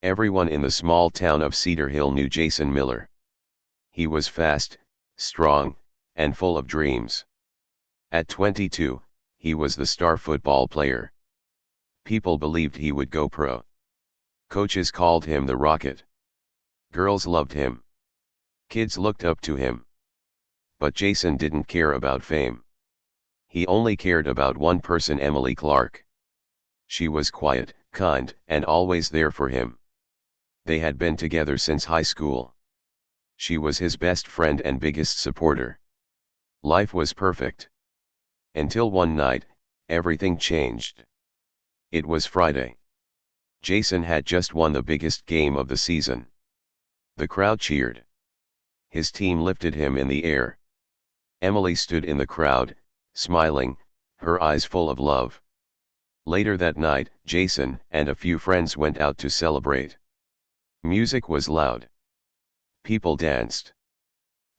Everyone in the small town of Cedar Hill knew Jason Miller. He was fast, strong, and full of dreams. At 22, he was the star football player. People believed he would go pro. Coaches called him the Rocket. Girls loved him. Kids looked up to him. But Jason didn't care about fame. He only cared about one person, Emily Clark. She was quiet, kind, and always there for him. They had been together since high school. She was his best friend and biggest supporter. Life was perfect. Until one night, everything changed. It was Friday. Jason had just won the biggest game of the season. The crowd cheered. His team lifted him in the air. Emily stood in the crowd, smiling, her eyes full of love. Later that night, Jason and a few friends went out to celebrate. Music was loud. People danced.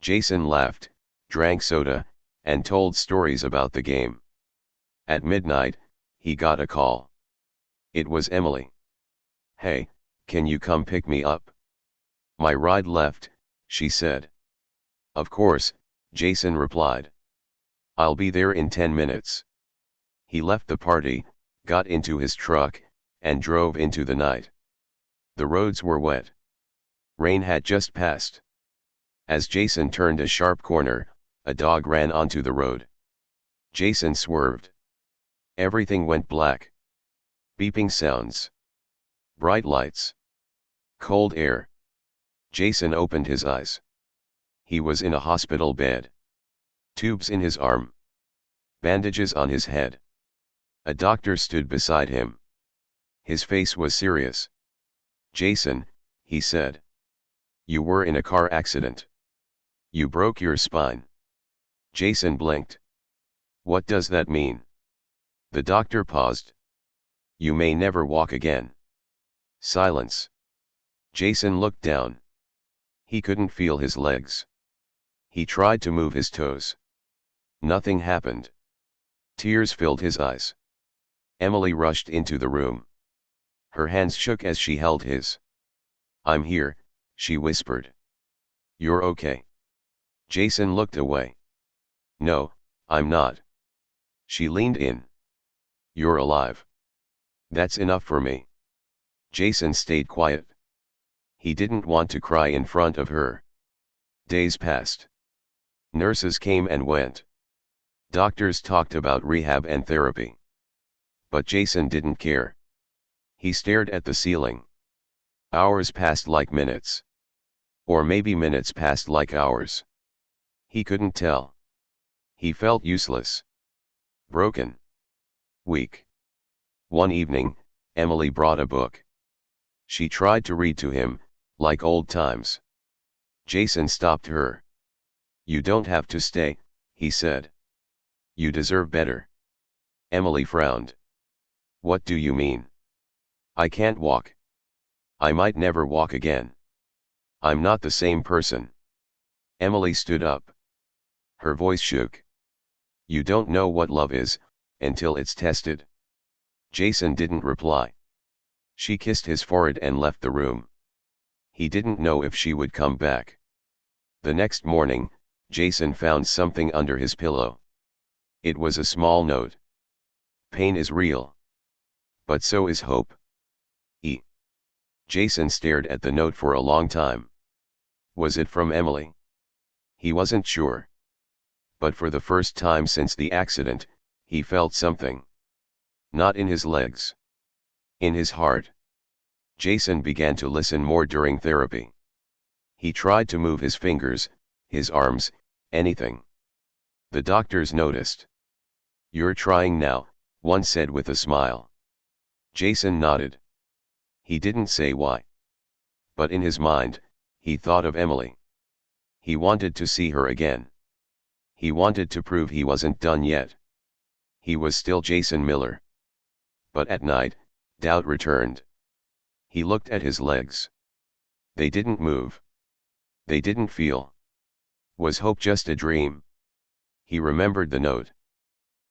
Jason laughed, drank soda, and told stories about the game. At midnight, he got a call. It was Emily. "Hey, can you come pick me up?" "My ride left," she said. "Of course," Jason replied. "I'll be there in 10 minutes. He left the party, got into his truck, and drove into the night. The roads were wet. Rain had just passed. As Jason turned a sharp corner, a dog ran onto the road. Jason swerved. Everything went black. Beeping sounds. Bright lights. Cold air. Jason opened his eyes. He was in a hospital bed. Tubes in his arm. Bandages on his head. A doctor stood beside him. His face was serious. "Jason," he said. "You were in a car accident. You broke your spine." Jason blinked. "What does that mean?" The doctor paused. "You may never walk again." Silence. Jason looked down. He couldn't feel his legs. He tried to move his toes. Nothing happened. Tears filled his eyes. Emily rushed into the room. Her hands shook as she held his. "I'm here," she whispered. "You're okay?" Jason looked away. "No, I'm not." She leaned in. "You're alive. That's enough for me." Jason stayed quiet. He didn't want to cry in front of her. Days passed. Nurses came and went. Doctors talked about rehab and therapy. But Jason didn't care. He stared at the ceiling. Hours passed like minutes. Or maybe minutes passed like hours. He couldn't tell. He felt useless. Broken. Weak. One evening, Emily brought a book. She tried to read to him, like old times. Jason stopped her. "You don't have to stay," he said. "You deserve better." Emily frowned. "What do you mean?" "I can't walk. I might never walk again. I'm not the same person." Emily stood up. Her voice shook. "You don't know what love is, until it's tested." Jason didn't reply. She kissed his forehead and left the room. He didn't know if she would come back. The next morning, Jason found something under his pillow. It was a small note. "Pain is real. But so is hope. E." Jason stared at the note for a long time. Was it from Emily? He wasn't sure. But for the first time since the accident, he felt something. Not in his legs. In his heart. Jason began to listen more during therapy. He tried to move his fingers, his arms, anything. The doctors noticed. "You're trying now," one said with a smile. Jason nodded. He didn't say why. But in his mind, he thought of Emily. He wanted to see her again. He wanted to prove he wasn't done yet. He was still Jason Miller. But at night, doubt returned. He looked at his legs. They didn't move. They didn't feel. Was hope just a dream? He remembered the note.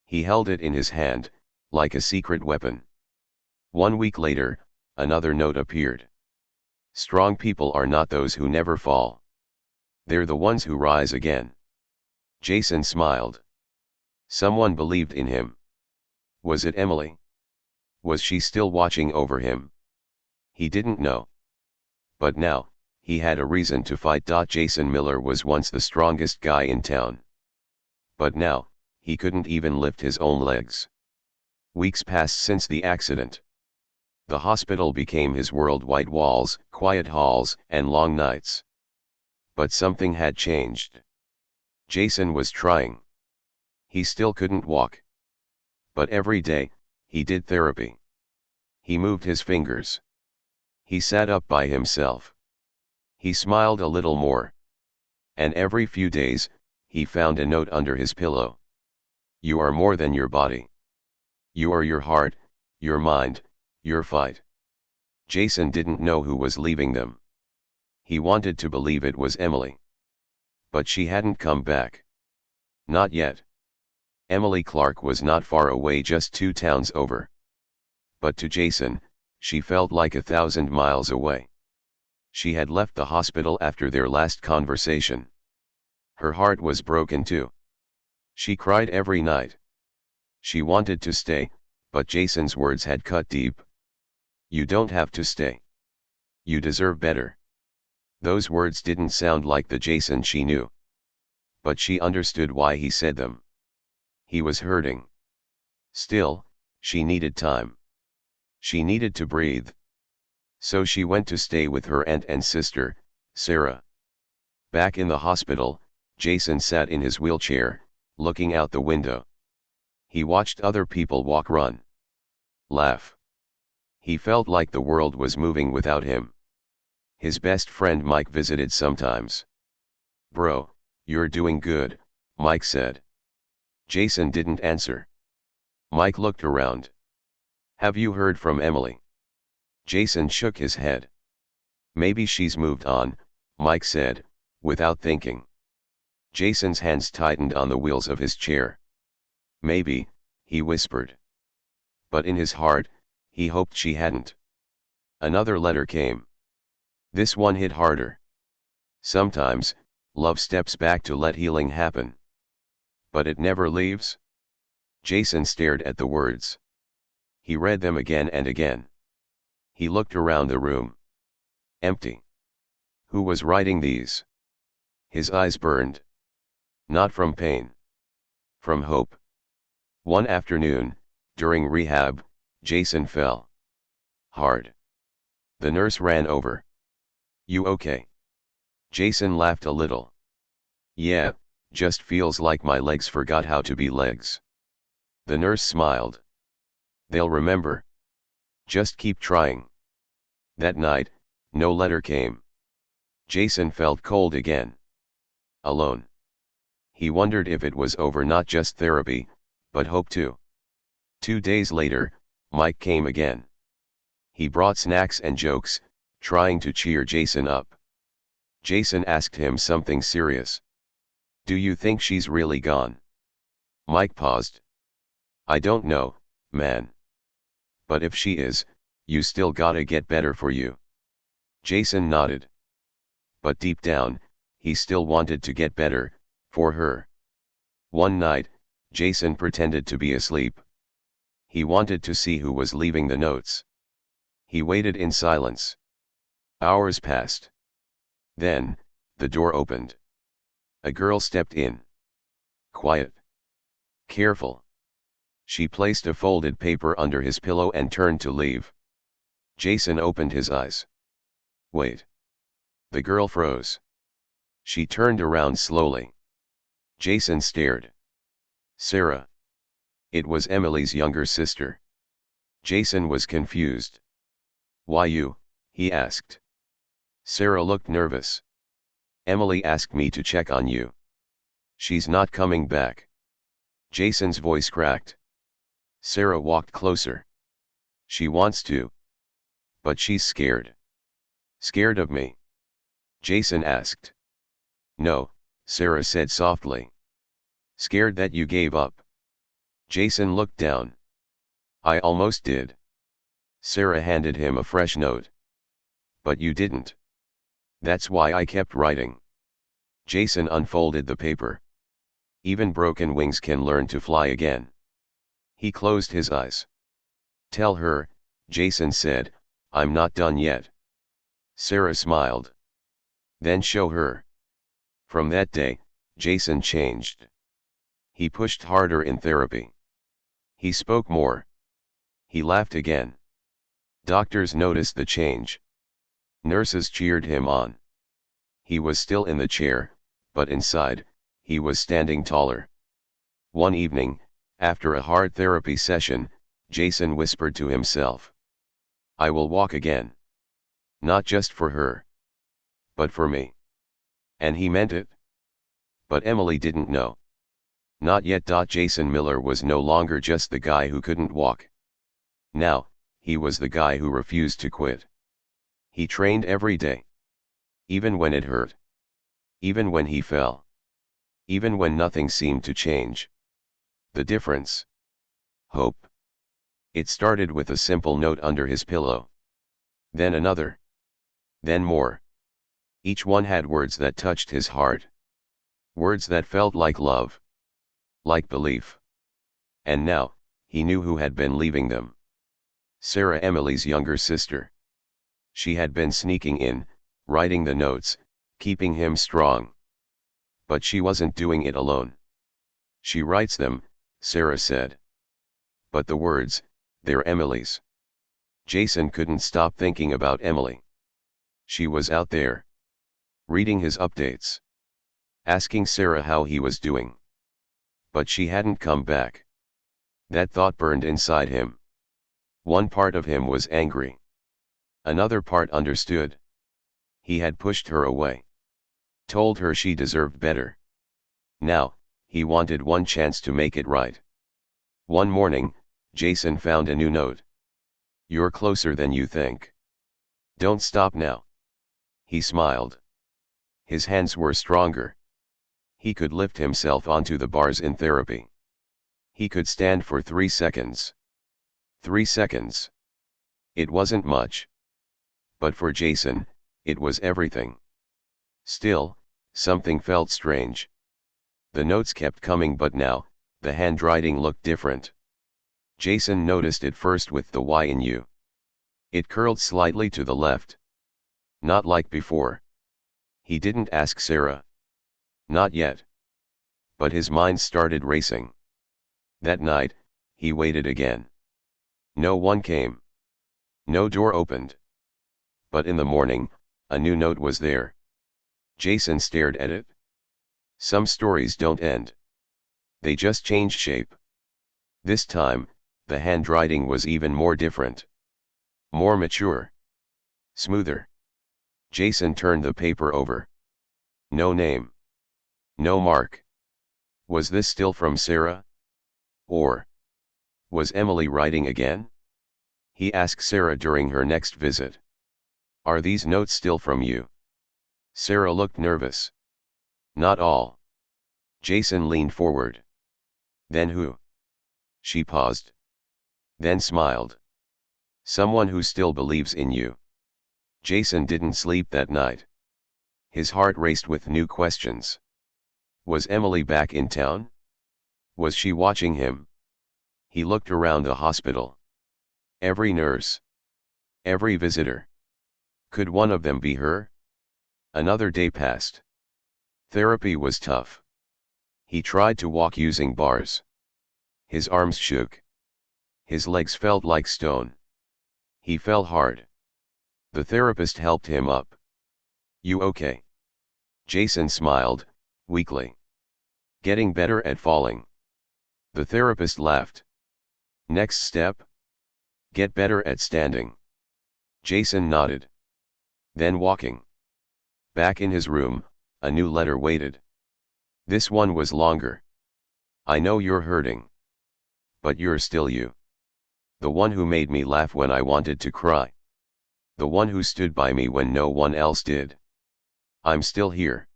He held it in his hand, like a secret weapon. 1 week later, another note appeared. Strong people are not those who never fall. They're the ones who rise again. Jason smiled. Someone believed in him. Was it Emily? Was she still watching over him? He didn't know. But now, he had a reason to fight. Jason Miller was once the strongest guy in town. But now, he couldn't even lift his own legs. Weeks passed since the accident. The hospital became his world: white walls, quiet halls, and long nights. But something had changed. Jason was trying. He still couldn't walk. But every day, he did therapy. He moved his fingers. He sat up by himself. He smiled a little more. And every few days, he found a note under his pillow. You are more than your body. You are your heart, your mind, your fight. Jason didn't know who was leaving them. He wanted to believe it was Emily. But she hadn't come back. Not yet. Emily Clark was not far away, just 2 towns over. But to Jason, she felt like 1,000 miles away. She had left the hospital after their last conversation. Her heart was broken too. She cried every night. She wanted to stay, but Jason's words had cut deep. You don't have to stay. You deserve better. Those words didn't sound like the Jason she knew. But she understood why he said them. He was hurting. Still, she needed time. She needed to breathe. So she went to stay with her aunt and sister, Sarah. Back in the hospital, Jason sat in his wheelchair, looking out the window. He watched other people walk, run, laugh. He felt like the world was moving without him. His best friend Mike visited sometimes. Bro, you're doing good, Mike said. Jason didn't answer. Mike looked around. Have you heard from Emily? Jason shook his head. Maybe she's moved on, Mike said, without thinking. Jason's hands tightened on the wheels of his chair. Maybe, he whispered. But in his heart, he hoped she hadn't. Another letter came. This one hit harder. Sometimes, love steps back to let healing happen. But it never leaves? Jason stared at the words. He read them again and again. He looked around the room. Empty. Who was writing these? His eyes burned. Not from pain. From hope. One afternoon, during rehab, Jason fell. Hard. The nurse ran over. You okay? Jason laughed a little. Yeah, just feels like my legs forgot how to be legs. The nurse smiled. They'll remember. Just keep trying. That night, no letter came. Jason felt cold again. Alone. He wondered if it was over, not just therapy, but hope too. 2 days later, Mike came again. He brought snacks and jokes, trying to cheer Jason up. Jason asked him something serious. Do you think she's really gone? Mike paused. I don't know, man. But if she is, you still gotta get better for you. Jason nodded. But deep down, he still wanted to get better, for her. One night, Jason pretended to be asleep. He wanted to see who was leaving the notes. He waited in silence. Hours passed. Then, the door opened. A girl stepped in. Quiet. Careful. She placed a folded paper under his pillow and turned to leave. Jason opened his eyes. Wait. The girl froze. She turned around slowly. Jason stared. Sarah. It was Emily's younger sister. Jason was confused. Why you? He asked. Sarah looked nervous. Emily asked me to check on you. She's not coming back. Jason's voice cracked. Sarah walked closer. She wants to. But she's scared. Scared of me? Jason asked. No, Sarah said softly. Scared that you gave up. Jason looked down. I almost did. Sarah handed him a fresh note. But you didn't. That's why I kept writing. Jason unfolded the paper. Even broken wings can learn to fly again. He closed his eyes. Tell her, Jason said, I'm not done yet. Sarah smiled. Then show her. From that day, Jason changed. He pushed harder in therapy. He spoke more. He laughed again. Doctors noticed the change. Nurses cheered him on. He was still in the chair, but inside, he was standing taller. One evening, after a hard therapy session, Jason whispered to himself, I will walk again. Not just for her, but for me. And he meant it. But Emily didn't know. Not yet. Jason Miller was no longer just the guy who couldn't walk. Now, he was the guy who refused to quit. He trained every day. Even when it hurt. Even when he fell. Even when nothing seemed to change. The difference? Hope. It started with a simple note under his pillow. Then another. Then more. Each one had words that touched his heart. Words that felt like love. Like belief. And now, he knew who had been leaving them. Sarah, Emily's younger sister. She had been sneaking in, writing the notes, keeping him strong. But she wasn't doing it alone. She writes them, Sarah said. But the words, they're Emily's. Jason couldn't stop thinking about Emily. She was out there. Reading his updates. Asking Sarah how he was doing. But she hadn't come back. That thought burned inside him. One part of him was angry. Another part understood. He had pushed her away. Told her she deserved better. Now, he wanted one chance to make it right. One morning, Jason found a new note. You're closer than you think. Don't stop now. He smiled. His hands were stronger. He could lift himself onto the bars in therapy. He could stand for 3 seconds. 3 seconds. It wasn't much. But for Jason, it was everything. Still, something felt strange. The notes kept coming, but now, the handwriting looked different. Jason noticed it first with the Y in U. It curled slightly to the left. Not like before. He didn't ask Sarah. Not yet. But his mind started racing. That night, he waited again. No one came. No door opened. But in the morning, a new note was there. Jason stared at it. Some stories don't end. They just change shape. This time, the handwriting was even more different. More mature. Smoother. Jason turned the paper over. No name. No mark. Was this still from Sarah? Or was Emily writing again? He asked Sarah during her next visit. Are these notes still from you? Sarah looked nervous. Not all. Jason leaned forward. Then who? She paused. Then smiled. Someone who still believes in you. Jason didn't sleep that night. His heart raced with new questions. Was Emily back in town? Was she watching him? He looked around the hospital. Every nurse. Every visitor. Could one of them be her? Another day passed. Therapy was tough. He tried to walk using bars. His arms shook. His legs felt like stone. He fell hard. The therapist helped him up. You okay? Jason smiled, weakly. Getting better at falling. The therapist laughed. Next step? Get better at standing. Jason nodded. Then walking. Back in his room, a new letter waited. This one was longer. I know you're hurting. But you're still you. The one who made me laugh when I wanted to cry. The one who stood by me when no one else did. I'm still here.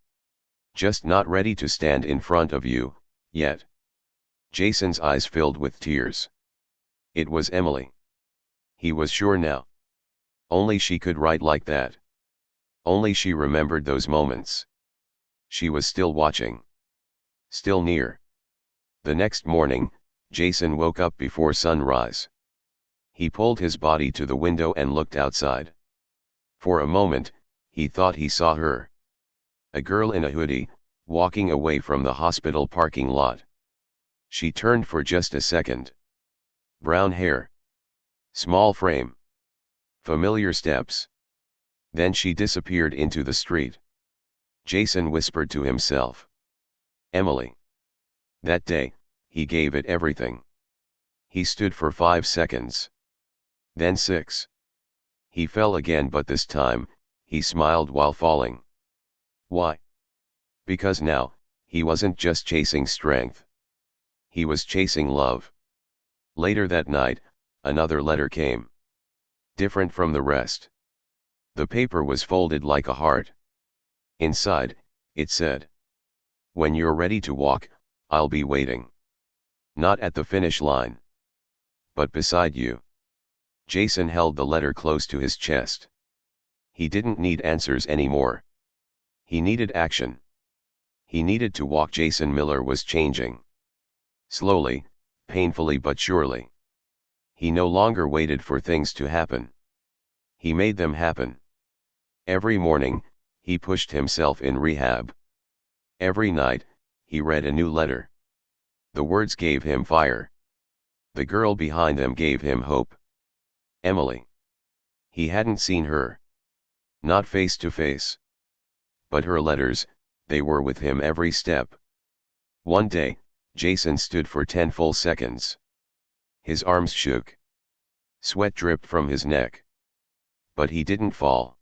Just not ready to stand in front of you, yet. Jason's eyes filled with tears. It was Emily. He was sure now. Only she could write like that. Only she remembered those moments. She was still watching. Still near. The next morning, Jason woke up before sunrise. He pulled his body to the window and looked outside. For a moment, he thought he saw her. A girl in a hoodie, walking away from the hospital parking lot. She turned for just a second. Brown hair. Small frame. Familiar steps. Then she disappeared into the street. Jason whispered to himself. Emily. That day, he gave it everything. He stood for 5 seconds. Then 6. He fell again, but this time, he smiled while falling. Why? Because now, he wasn't just chasing strength. He was chasing love. Later that night, another letter came. Different from the rest. The paper was folded like a heart. Inside, it said, "When you're ready to walk, I'll be waiting. Not at the finish line, but beside you." Jason held the letter close to his chest. He didn't need answers anymore. He needed action. He needed to walk. Jason Miller was changing. Slowly, painfully but surely. He no longer waited for things to happen. He made them happen. Every morning, he pushed himself in rehab. Every night, he read a new letter. The words gave him fire. The girl behind them gave him hope. Emily. He hadn't seen her. Not face to face. But her letters, they were with him every step. One day, Jason stood for 10 full seconds. His arms shook. Sweat dripped from his neck. But he didn't fall.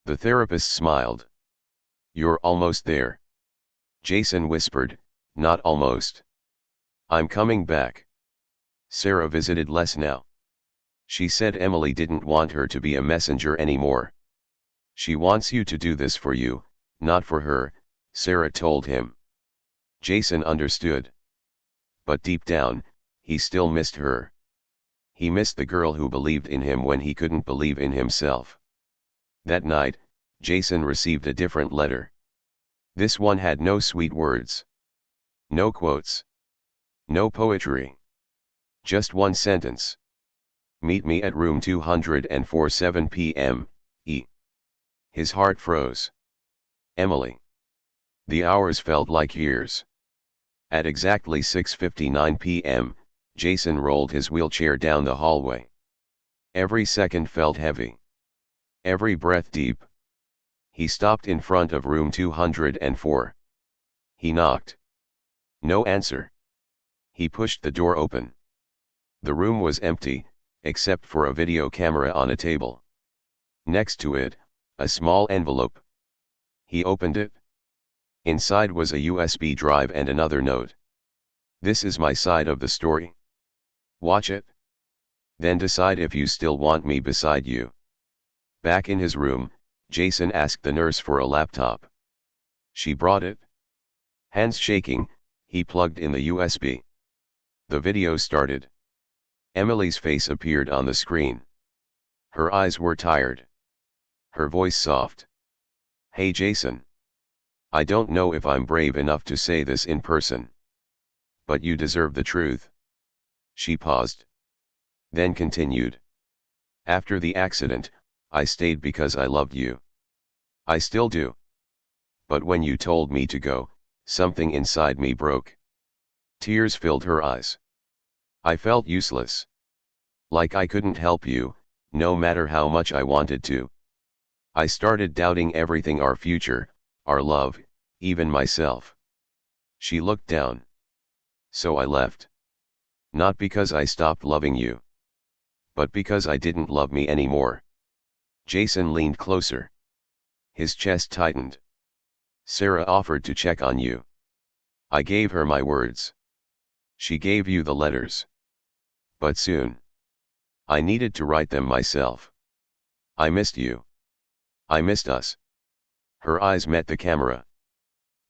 The therapist smiled. "You're almost there." Jason whispered, "Not almost. I'm coming back." Sarah visited less now. She said Emily didn't want her to be a messenger anymore. "She wants you to do this for you, not for her," Sarah told him. Jason understood. But deep down, he still missed her. He missed the girl who believed in him when he couldn't believe in himself. That night, Jason received a different letter. This one had no sweet words. No quotes. No poetry. Just one sentence. "Meet me at room 204 7 p.m. E." His heart froze. Emily. The hours felt like years. At exactly 6:59 p.m., Jason rolled his wheelchair down the hallway. Every second felt heavy. Every breath deep. He stopped in front of room 204. He knocked. No answer. He pushed the door open. The room was empty, except for a video camera on a table. Next to it, a small envelope. He opened it. Inside was a USB drive and another note. "This is my side of the story. Watch it. Then decide if you still want me beside you." Back in his room, Jason asked the nurse for a laptop. She brought it. Hands shaking, he plugged in the USB. The video started. Emily's face appeared on the screen. Her eyes were tired. Her voice soft. "Hey Jason. I don't know if I'm brave enough to say this in person. But you deserve the truth." She paused. Then continued. "After the accident, I stayed because I loved you. I still do. But when you told me to go, something inside me broke." Tears filled her eyes. "I felt useless. Like I couldn't help you, no matter how much I wanted to. I started doubting everything, our future, our love, even myself." She looked down. "So I left. Not because I stopped loving you. But because I didn't love me anymore." Jason leaned closer. His chest tightened. "Sarah offered to check on you. I gave her my words. She gave you the letters. But soon. I needed to write them myself. I missed you. I missed us." Her eyes met the camera.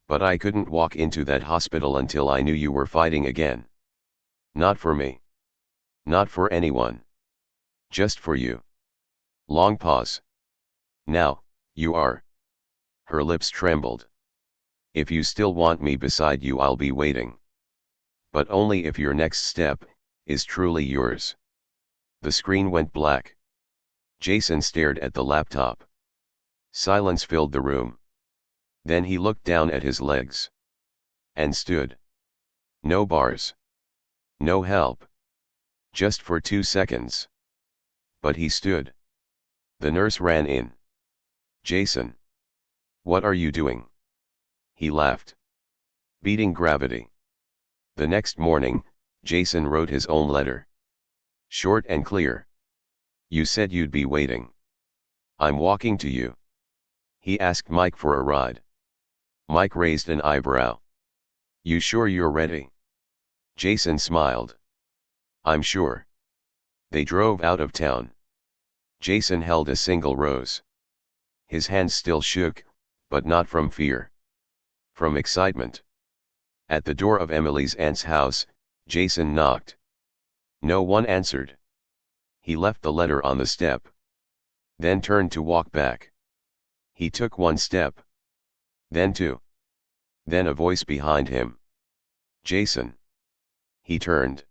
"But I couldn't walk into that hospital until I knew you were fighting again. Not for me. Not for anyone. Just for you. Long pause. Now, you are. Her lips trembled. If you still want me beside you, I'll be waiting. But only if your next step is truly yours. The screen went black. Jason stared at the laptop. Silence filled the room. Then he looked down at his legs. And stood. No bars. No help. Just for 2 seconds. But he stood. The nurse ran in. Jason. What are you doing? He laughed. Beating gravity. The next morning, Jason wrote his own letter. Short and clear. You said you'd be waiting. I'm walking to you. He asked Mike for a ride. Mike raised an eyebrow. You sure you're ready? Jason smiled. I'm sure. They drove out of town. Jason held a single rose. His hands still shook, but not from fear. From excitement. At the door of Emily's aunt's house, Jason knocked. No one answered. He left the letter on the step. Then turned to walk back. He took 1 step. Then 2. Then a voice behind him. Jason. He turned.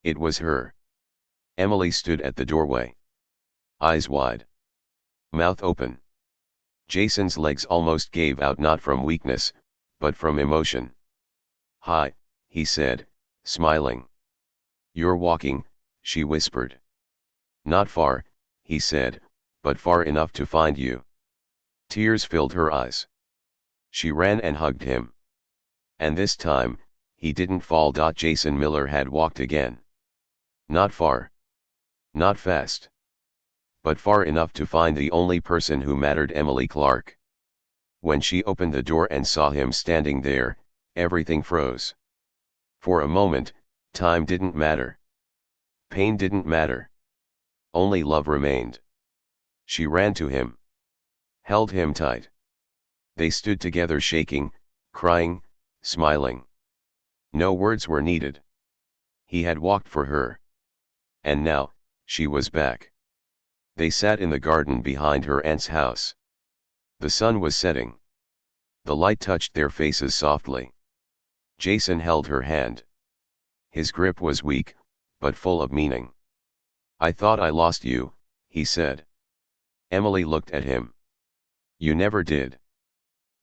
It was her. Emily stood at the doorway. Eyes wide. Mouth open. Jason's legs almost gave out, not from weakness, but from emotion. Hi, he said, smiling. You're walking, she whispered. Not far, he said, but far enough to find you. Tears filled her eyes. She ran and hugged him. And this time, he didn't fall. Jason Miller had walked again. Not far. Not fast. But far enough to find the only person who mattered, Emily Clark. When she opened the door and saw him standing there, everything froze. For a moment, time didn't matter. Pain didn't matter. Only love remained. She ran to him. Held him tight. They stood together, shaking, crying, smiling. No words were needed. He had walked for her. And now, she was back. They sat in the garden behind her aunt's house. The sun was setting. The light touched their faces softly. Jason held her hand. His grip was weak, but full of meaning. I thought I lost you, he said. Emily looked at him. You never did.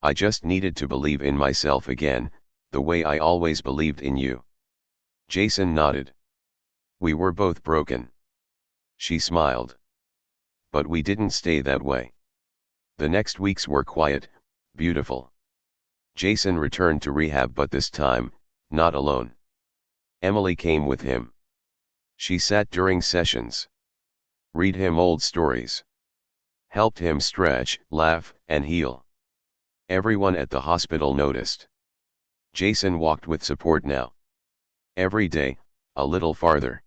I just needed to believe in myself again, the way I always believed in you. Jason nodded. We were both broken. She smiled. But we didn't stay that way. The next weeks were quiet, beautiful. Jason returned to rehab, but this time, not alone. Emily came with him. She sat during sessions. Read him old stories. Helped him stretch, laugh, and heal. Everyone at the hospital noticed. Jason walked with support now. Every day, a little farther.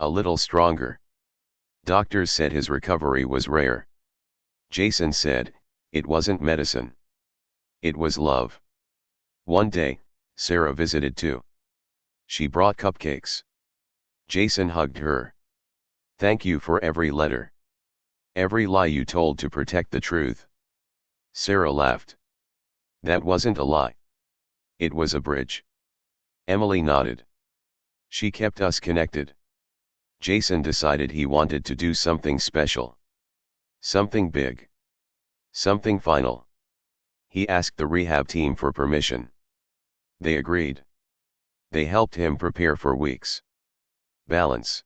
A little stronger. Doctors said his recovery was rare. Jason said, it wasn't medicine. It was love. One day, Sarah visited too. She brought cupcakes. Jason hugged her. Thank you for every letter. Every lie you told to protect the truth. Sarah laughed. That wasn't a lie. It was a bridge. Emily nodded. She kept us connected. Jason decided he wanted to do something special. Something big. Something final. He asked the rehab team for permission. They agreed. They helped him prepare for weeks. Balance.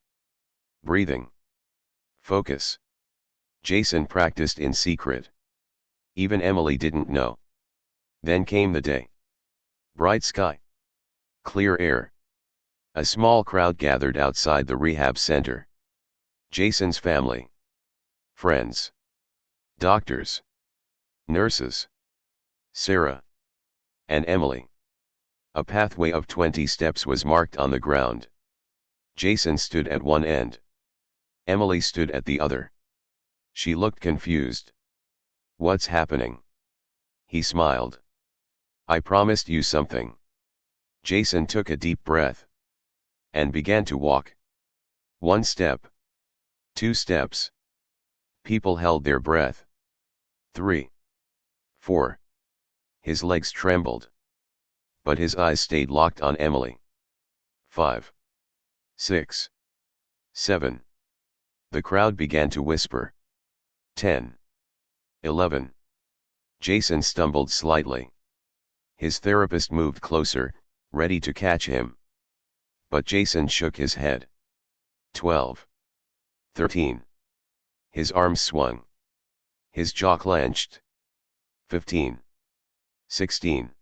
Breathing. Focus. Jason practiced in secret. Even Emily didn't know. Then came the day. Bright sky. Clear air. A small crowd gathered outside the rehab center. Jason's family. Friends. Doctors. Nurses. Sarah. And Emily. A pathway of 20 steps was marked on the ground. Jason stood at one end. Emily stood at the other. She looked confused. What's happening? He smiled. I promised you something. Jason took a deep breath. And began to walk. 1 step. 2 steps. People held their breath. 3. 4. His legs trembled. But his eyes stayed locked on Emily. 5. 6. 7. The crowd began to whisper. 10. 11. Jason stumbled slightly. His therapist moved closer, ready to catch him. But Jason shook his head. 12. 13. His arms swung. His jaw clenched. 15. 16.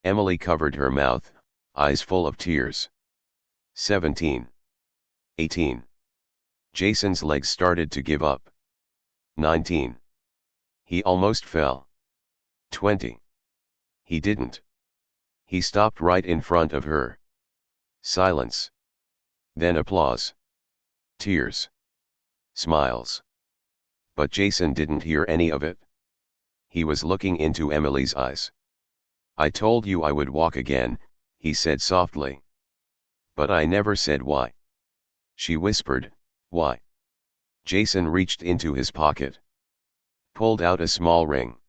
Emily covered her mouth, eyes full of tears. 17. 18. Jason's legs started to give up. 19. He almost fell. 20. He didn't. He stopped right in front of her. Silence. Then applause. Tears. Smiles. But Jason didn't hear any of it. He was looking into Emily's eyes. "I told you I would walk again," he said softly. "But I never said why." She whispered, "Why?" Jason reached into his pocket. Pulled out a small ring.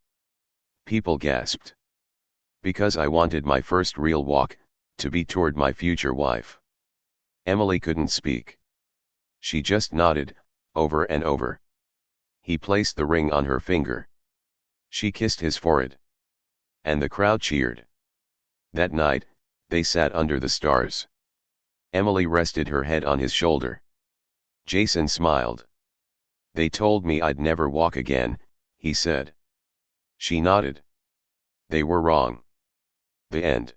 People gasped. "Because I wanted my first real walk, to be toward my future wife." Emily couldn't speak. She just nodded, over and over. He placed the ring on her finger. She kissed his forehead. And the crowd cheered. That night, they sat under the stars. Emily rested her head on his shoulder. Jason smiled. "They told me I'd never walk again," he said. She nodded. "They were wrong." The end.